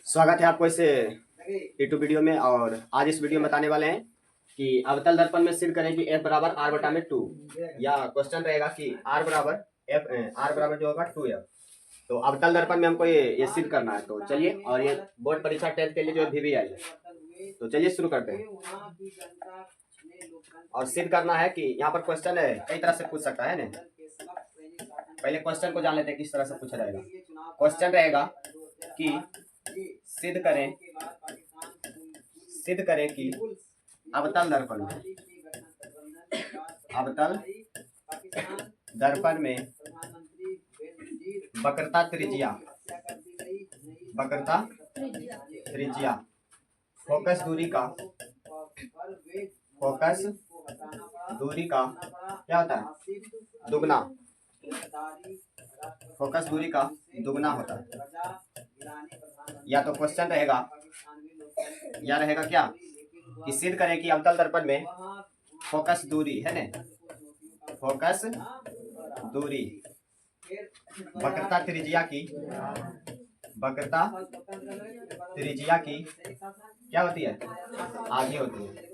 स्वागत है आपको इस यूट्यूब वीडियो में। और आज इस वीडियो में बताने वाले हैं कि अवतल दर्पण में सिद्ध करें कि F बराबर R बटा में 2, या क्वेश्चन रहेगा कि R बराबर जो होगा 2F। तो अवतल दर्पण में हमको ये सिद्ध करना है। तो चलिए, और ये बोर्ड परीक्षा 10th के लिए जो VVI है। तो चलिए शुरू करते हैं। और सिद्ध करना है कि यहाँ पर क्वेश्चन है, कई तरह से पूछ सकता है ना। पहले क्वेश्चन को जान लेते हैं किस तरह से पूछा जाएगा। क्वेश्चन रहेगा कि सिद्ध करें कि अवतल दर्पण में वक्रता त्रिज्या फोकस दूरी का क्या होता है, दुगना। फोकस दूरी का दुगना होता है। या तो क्वेश्चन रहेगा क्या कि सिद्ध करें कि अवतल दर्पण में फोकस दूरी है ना, फोकस दूरी वक्रता त्रिज्या की क्या होती है, आधी होती है।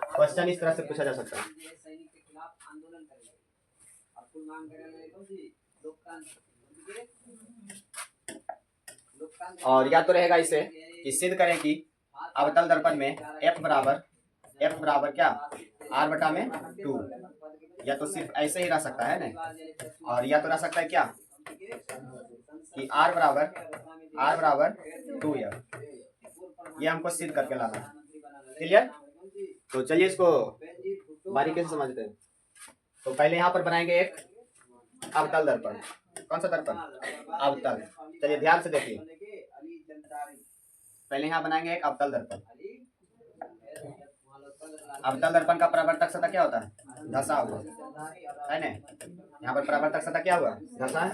क्वेश्चन इस तरह से पूछा जा सकता है। और या तो रहेगा इसे कि सिद्ध करें कि अवतल दर्पण में F बराबर क्या, R बटा में 2। या तो सिर्फ ऐसे ही रह सकता है ना। और या तो रह सकता है क्या कि R बराबर 2F। ये हमको सिद्ध करके लाना है। क्लियर? तो चलिए इसको बारीकी से समझते हैं। तो पहले यहाँ पर बनाएंगे एक अवतल दर्पण। कौन सा दर्पण? अवतल। चलिए ध्यान से देखिए। पहले यहाँ बनाएंगे एक अवतल दर्पण। अवतल दर्पण का परावर्तक सतह क्या होता है, धंसा हुआ है ना। यहाँ पर परावर्तक सतह क्या हुआ, धंसा है।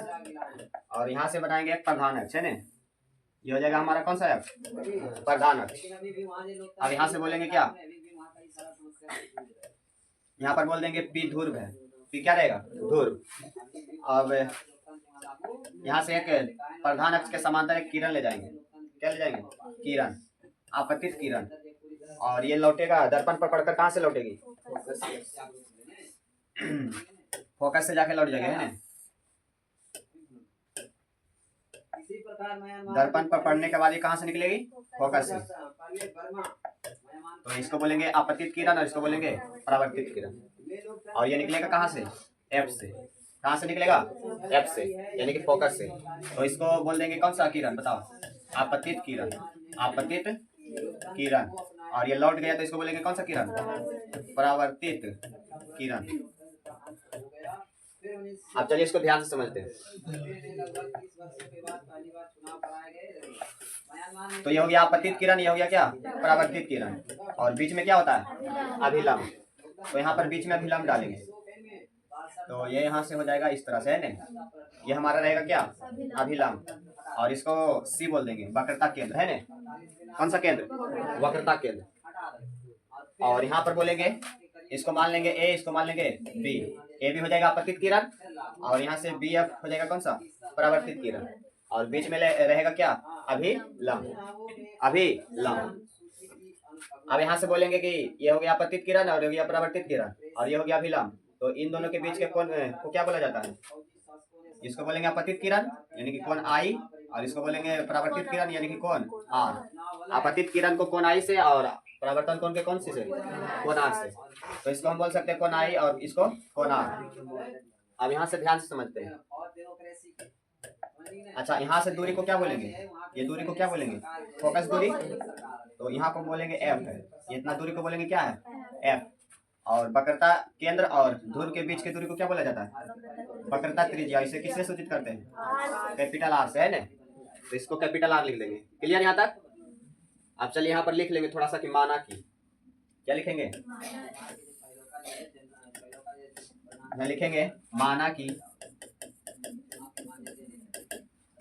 और यहाँ से बनाएंगे एक प्रधान अक्ष है ना। ये हो जाएगा हमारा कौन सा अक्ष, प्रधान अक्ष। अब यहाँ से बोलेंगे क्या, यहाँ पर बोल देंगे P ध्रुव है। P क्या रहेगा, ध्रुव। अब यहाँ से एक प्रधान अक्ष के समांतर एक किरण ले जाएंगे। क्या ले जाएंगे, किरण, आपतित किरण। और ये लौटेगा दर्पण पर पड़कर, कहाँ से लौटेगी, फोकस से जाके लौट जाएगा है ना। दर्पण पर पड़ने के बाद ये कहाँ से निकलेगी, फोकस से। तो इसको बोलेंगे आपतित किरण और इसको बोलेंगे परावर्तित किरण। और ये निकलेगा कहाँ से, F से। कहाँ से निकलेगा, F से, यानी कि फोकस से। तो इसको बोल देंगे कौन सा किरण, बताओ, आपतित किरण। और ये लौट गया तो इसको बोलेंगे कौन सा किरण, परावर्तित किरण। अब चलिए इसको ध्यान से समझते हैं। तो ये हो गया आपतित किरण, ये हो गया क्या, परावर्तित किरण। और बीच में क्या होता है, अभिलंब। तो यहाँ पर बीच में अभिलंब डालेंगे। तो ये यहाँ से हो जाएगा इस तरह से है ना। ये हमारा रहेगा क्या, अभिलंब। और इसको C बोल देंगे, वक्रता केंद्र है ना। कौन सा केंद्र, वक्रता केंद्र। और यहाँ पर बोलेंगे, इसको मान लेंगे A, इसको मान लेंगे B। A भी हो जाएगा आपतित किरण, और यहाँ से BF हो जाएगा कौन सा, परावर्तित किरण। और बीच में रहेगा क्या, अभिलंब। अब यहाँ से बोलेंगे कि ये हो गया आपतित किरण और ये हो गया परावर्तित किरण और ये हो गया अभिलंब। तो इन दोनों के बीच के कोण को क्या बोला जाता है, इसको बोलेंगे आपतित किरण यानी कि कोण I, और इसको बोलेंगे परावर्तित किरण यानी कि कोण R। आपतित किरण को कोण I से और परावर्तन कोण के कौन से कोण R से। तो इसको हम बोल सकते हैं कोण I और इसको कोण R। अब यहाँ से ध्यान से समझते हैं। अच्छा, यहाँ से दूरी को क्या बोलेंगे, ये दूरी को क्या बोलेंगे, फोकस दूरी। तो यहाँ को बोलेंगे F है। ये इतना दूरी को बोलेंगे क्या है, F। और वक्रता केंद्र और ध्रुव के बीच की दूरी को क्या बोला जाता है, वक्रता त्रिज्या। इसे किससे सूचित करते हैं, कैपिटल R से है ना। तो इसको कैपिटल R लिख देंगे। क्लियर यहाँ तक? अब चलिए यहाँ पर लिख लेंगे थोड़ा सा कि माना कि, क्या लिखेंगे, लिखेंगे माना कि।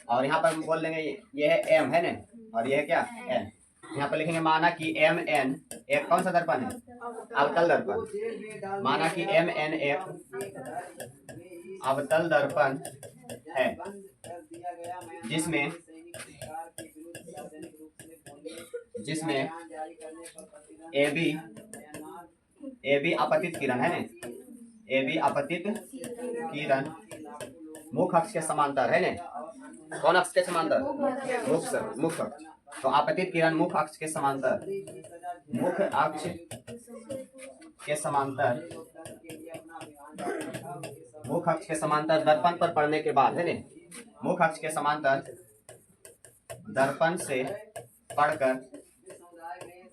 और यहाँ पर बोल देंगे ये है M है ना, और ये है क्या, N। यहाँ पर लिखेंगे माना कि MN एक कौन सा दर्पण है, अवतल दर्पण। माना कि MN एक अवतल दर्पण है जिसमें ए बी आपतित किरण है ना, ए बी आपतित किरण मुख अक्ष के समांतर है ना। कौन अक्ष के समांतर? मुख अक्ष। तो आपतित किरण मुख अक्ष के समांतर, मुख अक्ष के समांतर, मुख अक्ष के समांतर दर्पण पर पड़ने के बाद है ना, मुख अक्ष के समांतर दर्पण से पढ़कर,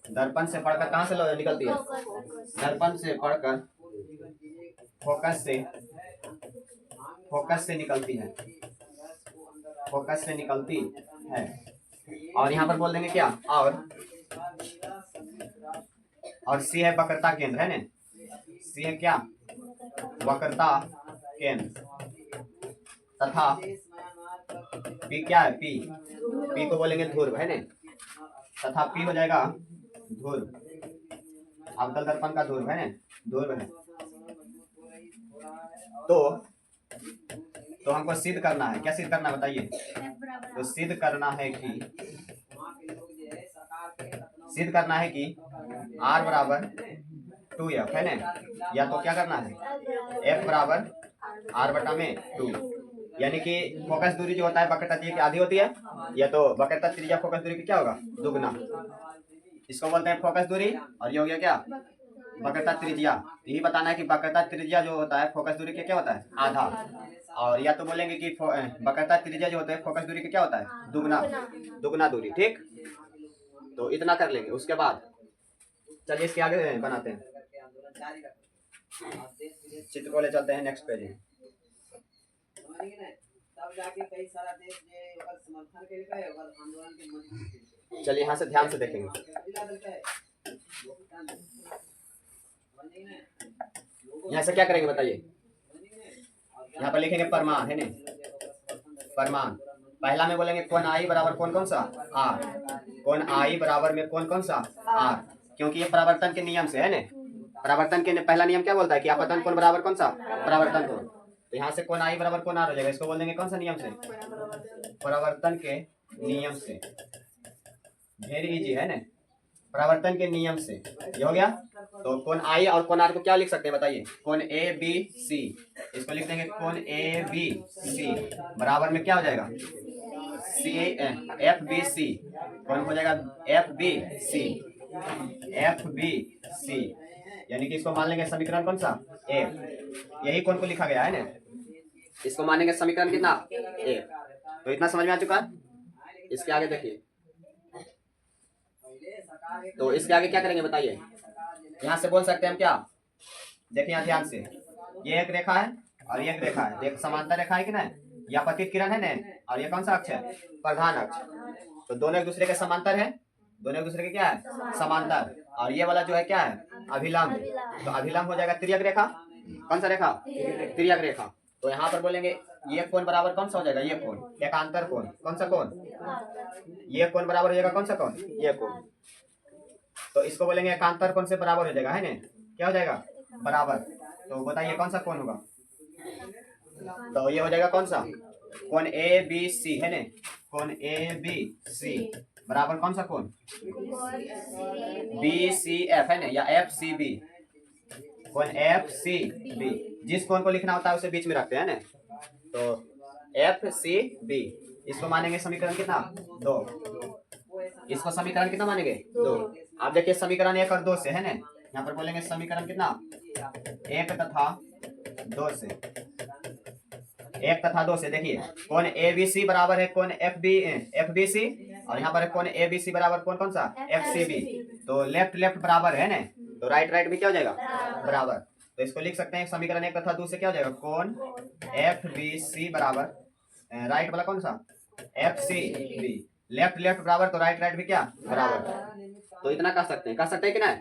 दर्पण से पढ़कर कहाँ से निकलती है? दर्पण से पढ़कर फोकस से निकलती है, फोकस से निकलती है। और यहाँ पर बोल देंगे क्या? और सी है वक्रता केंद्र है ना, सी है क्या? वक्रता केंद्र। तथा पी क्या है? पी को बोलेंगे ध्रुव है ना, तथा पी हो जाएगा ध्रुव, अवतल दर्पण का ध्रुव है ना, ध्रुव है। तो हमको सिद्ध करना है, क्या सिद्ध करना है बताइए? तो सिद्ध करना है कि R बराबर 2F है ना, या तो क्या करना है? F बराबर R बटा में 2, यानी कि फोकस दूरी जो होता है वक्रता त्रिज्या की आधी होती है, या तो वक्रता त्रिज्या फोकस दूरी की क्या होगा? दुगना। इसको बोलते हैं फोकस दूरी, और ये हो गया क्या? वक्रता त्रिज्या। यही बताना है कि वक्रता त्रिज्या जो होता है फोकस दूरी के क्या होता है? आधा। और या तो बोलेंगे कि वक्रता त्रिज्या जो होता है फोकस दूरी के क्या होता है? दुगना दूरी। ठीक, तो इतना कर लेंगे। उसके बाद चलिए इसके आगे बनाते हैं, चित्र को ले चलते हैं नेक्स्ट पेज में। चलिए यहाँ से ध्यान से देखेंगे। यहाँ से क्या करेंगे बताइए? यहाँ पर लिखेंगे परमाण है ना, परमाण। पहला में बोलेंगे कोण आई बराबर कौन सा? आर। कोण आई बराबर में कौन सा? आर, क्योंकि ये परावर्तन के नियम से है ना। परावर्तन के पहला नियम क्या बोलता है कि आपतन कोण बराबर कौन सा? परावर्तन कोण। तो यहाँ से कोण आई बराबर कोण आर हो जाएगा। इसको बोल देंगे कौन सा नियम से? परावर्तन के नियम से। वेरी इजी है ना, परावर्तन के नियम से। ये हो गया। तो कोण आई और कोण आर को क्या लिख सकते हैं बताइए? कोण ए बी सी, इसको लिख देंगे कोण ए बी सी बराबर में क्या हो जाएगा? C F B C. कौन हो जाएगा? F B C, F B C, यानी कि इसको मान लेंगे समीकरण कौन सा? एफ। यही कौन को लिखा गया है ना, इसको मानेंगे समीकरण कितना? एफ। तो इतना समझ में आ चुका है। इसके आगे देखिए, तो इसके आगे क्या करेंगे बताइए? यहाँ से बोल सकते हैं हम क्या? देखिए यहाँ ध्यान से, ये एक रेखा है और ये एक रेखा है, एक समांतर रेखा है कि नहीं? यह पतित किरण है ना, और ये कौन सा अक्ष है? प्रधान अक्ष। तो दोनों एक दूसरे के समांतर है, दोनों एक दूसरे के क्या है? समांतर। और ये वाला जो है क्या है? अभिलंब। तो अभिलंब हो जाएगा तिर्यक रेखा। कौन सा रेखा? तिर्यक रेखा। तो यहाँ पर बोलेंगे ये कोण बराबर कौन सा हो जाएगा? ये कोण, एकांतर कोण। कौन सा कोण? ये कोण बराबर हो जाएगा कौन सा कोण? ये कोण। तो इसको बोलेंगे एकांतर कोण से बराबर हो जाएगा है ना, क्या हो जाएगा? बराबर। तो बताइए कौन सा कोण होगा? तो ये हो जाएगा कौन सा? कोण ए बी सी है ना, कोण ए बी सी बराबर कौन सा कोण? बी सी एफ है ना, या एफ सी बी। कोण एफ सी बी, जिस कोण को लिखना होता है उसे बीच में रखते हैं ना। तो एफ सी बी, इसको मानेंगे समीकरण कितना? 2। इसको समीकरण कितना मानेंगे? 2। आप देखिए समीकरण 1 और 2 से है ना, यहाँ पर बोलेंगे समीकरण कितना? 1 तथा 2 से। 1 तथा 2 से देखिए कोण ए बी सी बराबर है कोण एफ बी सी, और यहाँ पर कोण ए बी सी बराबर कौन सा? F C B. तो लेफ्ट बराबर है ना, तो राइट भी क्या हो जाएगा? बराबर। तो इसको लिख सकते हैं समीकरण 1 तथा 2 से क्या हो जाएगा? कोण एफ बी सी बराबर, राइट वाला कौन सा? F C B. लेफ्ट बराबर, तो राइट भी क्या? बराबर। तो इतना कर सकते हैं कि नहीं?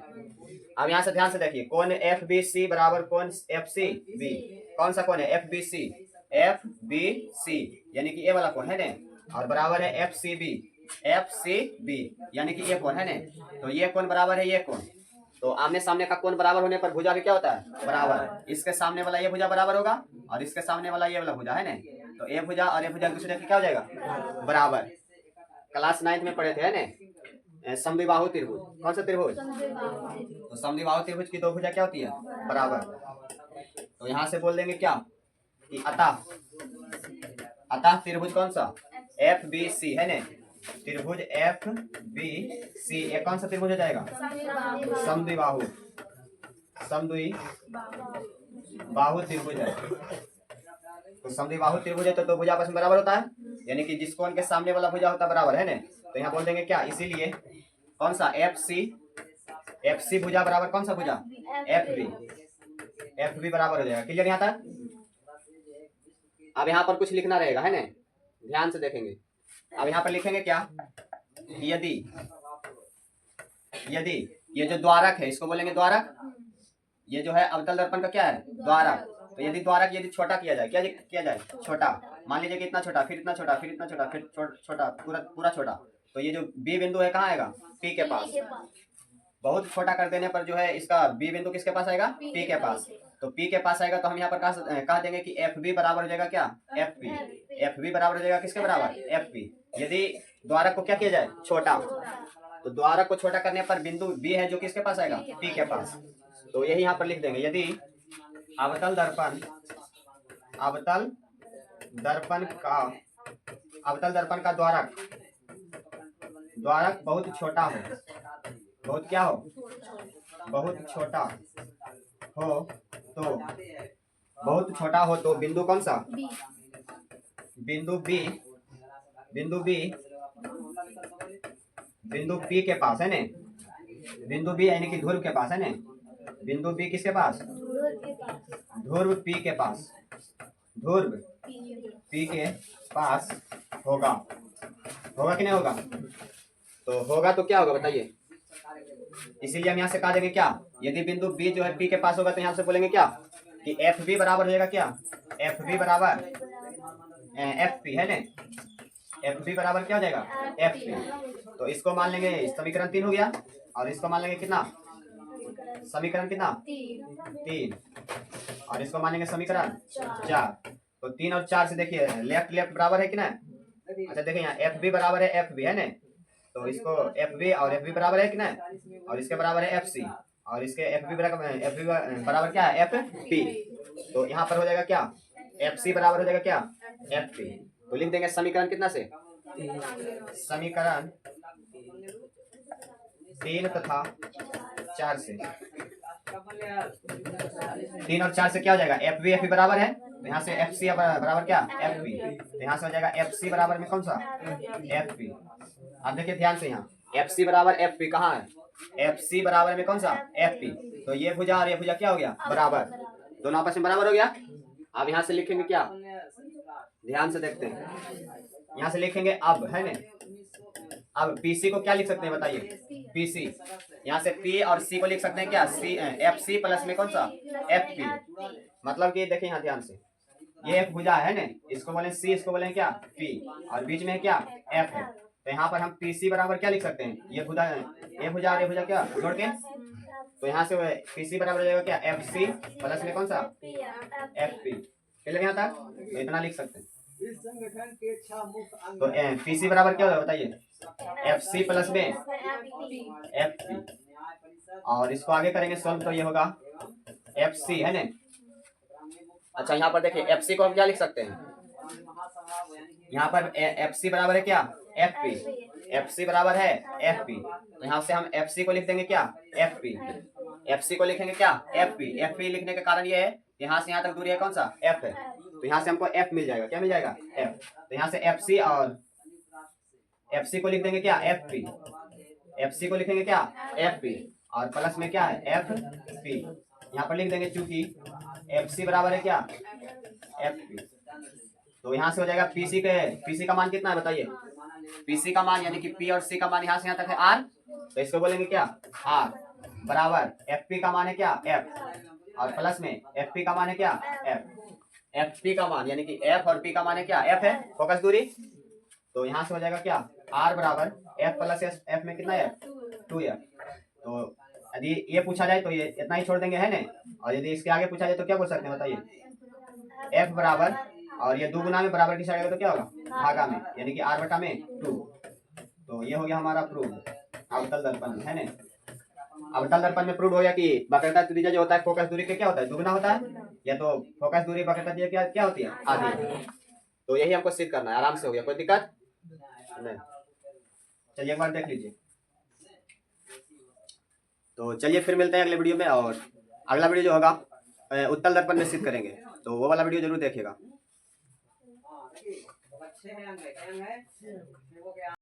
अब यहाँ से ध्यान से देखिए, कोण एफ बी सी बराबर कोण एफ सी बी। कौन सा कोण है? F B C, F B C, यानी कि ये वाला कोण है ना, और बराबर है एफ सी बी, यानी कि ये कोण है ना। तो ये कोण बराबर है ये कोण, तो आमने सामने का कोण बराबर होने पर भुजा भी क्या होता है? बराबर। इसके सामने वाला ये भुजा बराबर होगा और इसके सामने वाला ये वाला भुजा है ना, तो ए भुजा और ए भुजा एक दूसरे के क्या हो जाएगा? बराबर। क्लास 9th में पढ़े थे है ना, समद्विबाहु त्रिभुज। कौन सा त्रिभुज? तो समद्विबाहु त्रिभुज की दो भुजा क्या होती है? बराबर। तो यहाँ से बोल देंगे क्या कि अतः त्रिभुज कौन सा? FBC है ना, त्रिभुज FBC ये कौन सा त्रिभुज हो जाएगा? समद्विबाहु त्रिभुज है। तो समद्विबाहु त्रिभुज है तो दो भुजा आपस में बराबर होता है, यानी कि जिस कोण के सामने वाला भुजा होता है बराबर है ना, तो यहाँ बोल देंगे क्या, इसीलिए कौन सा? FC भुजा बराबर कौन सा भुजा? FB बराबर हो जाएगा। क्लियर यहाँ तक? अब यहाँ पर कुछ लिखना रहेगा है ना, ध्यान से देखेंगे। अब यहाँ पर लिखेंगे क्या, यदि ये जो द्वारक है इसको बोलेंगे द्वारक, ये जो है अवतल दर्पण का क्या है? द्वारक। तो यदि द्वारक यदि छोटा किया जाए, क्या किया जाए? छोटा। मान लीजिए कि इतना छोटा, फिर इतना छोटा, फिर इतना छोटा, फिर छोटा, पूरा छोटा, तो ये जो B बिंदु है कहाँ आएगा? P के पास। बहुत छोटा कर देने पर जो है इसका B बिंदु किसके पास आएगा? P के पास। तो P के पास आएगा तो हम यहाँ पर कह देंगे कि FB बराबर हो जाएगा क्या? FB बराबर हो जाएगा किसके बराबर? FP। यदि द्वारक को क्या किया जाए? छोटा, तो द्वारक को छोटा करने पर बिंदु B है जो किसके पास आएगा? P के पास। तो यही यहाँ पर लिख देंगे, यदि अवतल दर्पण का द्वारक बहुत छोटा हो, बहुत क्या हो? बहुत छोटा हो, तो बहुत छोटा हो तो बिंदु कौन सा? बिंदु P के पास है ना, बिंदु B यानी कि ध्रुव के पास है ना, बिंदु B किसके पास? ध्रुव P के पास, ध्रुव P के पास होगा कि नहीं होगा? तो होगा तो क्या होगा बताइए? इसीलिए हम यहाँ से कहा देंगे क्या, यदि बिंदु B जो है P के पास होगा तो यहाँ से बोलेंगे क्या कि FB बराबर हो जाएगा क्या? FB बराबर FP है ना, FB बराबर क्या हो जाएगा? FP। तो इसको मान लेंगे समीकरण 3 हो गया, और इसको मान लेंगे कितना? समीकरण कितना? 3। और इसको मानेंगे समीकरण 4। तो 3 और 4 से देखिए लेफ्ट बराबर है कि ना? अच्छा देखिए यहाँ FB बराबर है FB है ना, तो इसको FB और FB बराबर है कि ना, और इसके बराबर है FC, और इसके FB बराबर क्या है? FP। तो यहाँ पर हो जाएगा क्या? FC बराबर हो जाएगा क्या? FP। तो लिख देंगे समीकरण कितना से? समीकरण 3 तथा 4 से। 3 और 4 से क्या हो जाएगा? FB बराबर है, तो यहाँ से FC बराबर क्या? FP। तो यहाँ से हो जाएगा FC बराबर में कौन सा? FP। अब देखिए ध्यान से, यहाँ FC बराबर FP कहाँ है? FC बराबर में कौन सा? FP। तो ये भुजा और ये भुजा क्या हो गया? बराबर, दोनों आपस में बराबर हो गया। अब यहाँ से लिखेंगे क्या, ध्यान से देखते हैं, यहाँ से लिखेंगे अब है ना, अब PC को क्या लिख सकते हैं बताइए? PC, यहाँ से P और C को लिख सकते हैं क्या? FC प्लस में कौन सा? FP। मतलब कि देखिए यहाँ ध्यान से, ये एक भुजा है ना, इसको बोले C, इसको बोले क्या? P, और बीच में क्या? F है। तो यहाँ पर हम PC बराबर क्या लिख सकते हैं? ये भुजा और ये भुजा क्या जोड़ के, तो यहाँ से PC बराबर हो जाएगा क्या? FC प्लस में कौन सा? FP। चलिए यहाँ तक तो इतना लिख सकते हैं। तो PC बराबर क्या होगा बताइए? FC प्लस में FP, और इसको आगे करेंगे सॉल्व तो ये होगा FC है ना। अच्छा यहाँ पर देखिए FC को हम क्या लिख सकते हैं? यहाँ पर FC बराबर है क्या? FP। FC बराबर है FP, तो यहाँ से हम FC को लिख देंगे क्या? FP। FC को लिखेंगे क्या? FP। FP लिखने का कारण ये है, यहाँ से यहाँ तक दूरी है कौन सा? F है, तो यहाँ से हमको F मिल जाएगा। क्या मिल जाएगा? F। तो यहाँ से FC और FC को लिख देंगे क्या? FP। FC को लिखेंगे क्या? FP, और प्लस में क्या है? FP। यहाँ पर लिख देंगे चूंकि FC बराबर है क्या? FP। तो यहाँ से हो जाएगा PC का मान कितना है बताइए? PC का मान यानी कि P और C का मान यहाँ से यहाँ तक है R, तो इसको बोलेंगे क्या? R बराबर FP का मान है क्या? F, और प्लस में FP का मान है क्या? F। FP का मान यानी कि F और P का मान है क्या? F है, फोकस दूरी। तो यहाँ से हो जाएगा क्या? R बराबर F प्लस F में कितना है? 2F। तो यदि ये पूछा जाए तो ये इतना ही छोड़ देंगे, है ना। और यदि इसके आगे पूछा जाए तो क्या बोल सकते हैं बताइए, एफ बराबर, और ये 2 गुना में बराबर की साइड आएगा तो क्या होगा, भागा में, यानी कि r बटा में 2। तो ये हो गया हमारा प्रूव अवतल दर्पण में, है ना। अवतल दर्पण में प्रूव हो गया कि वक्रता त्रिज्या जो होता है फोकस दूरी के क्या होता है, दुगुना होता है, या तो फोकस दूरी वक्रता त्रिज्या क्या क्या होती है, आधी। तो यही हमको सिद्ध करना है, आराम से हो गया, कोई दिक्कत नहीं। चलिए एक बार देख लीजिए। तो चलिए फिर मिलते हैं अगले वीडियो में, और अगला वीडियो जो होगा उत्तल दर्पण में सिद्ध करेंगे, तो वो वाला वीडियो जरूर देखिएगा।